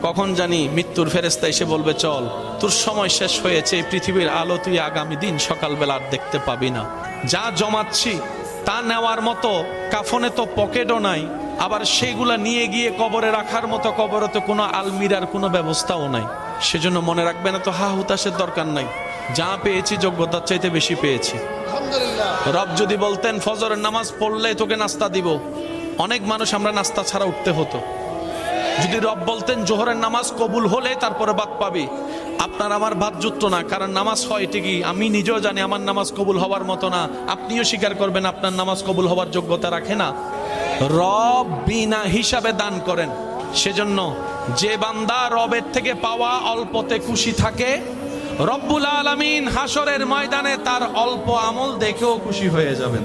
কখন জানি মৃত্যুর ফেরেশতা এসে বলবে চল, তোর সময় শেষ হয়েছে, এই পৃথিবীর আলো তুই আগামী দিন সকালবেলা আর দেখতে পাবি না। যা জমাচ্ছি তা নেওয়ার মতো কাফনে তো পকেটও নাই, আবার সেগুলা নিয়ে গিয়ে কবরে রাখার মতো কবরে তো কোনো আলমিরার কোনো ব্যবস্থাও নাই। সেজন্য মনে রাখবেন, তো হা হুতাশের দরকার নাই, যা পেয়েছি যোগ্যতার চাইতে বেশি পেয়েছি। রব যদি বলতেন ফজরের নামাজ পড়লে তোকে নাস্তা দিব, অনেক মানুষ আমরা নাস্তা ছাড়া উঠতে হতো। যদি রব বলতেন জোহরের নামাজ কবুল হলে তারপরে ভাত পাবি, আপনার আমার ভাত জুটতো না। কারণ নামাজ হয় ঠিকই, আমি নিজেও জানি আমার নামাজ কবুল হওয়ার মতো না, আপনিও স্বীকার করবেন আপনার নামাজ কবুল হওয়ার যোগ্যতা রাখে না। রব বিনা হিসাবে দান করেন। সেজন্য যে বান্দা রবের থেকে পাওয়া অল্পতে খুশি থাকে, রব্বুল আলামিন হাসরের ময়দানে তার অল্প আমল দেখেও খুশি হয়ে যাবেন।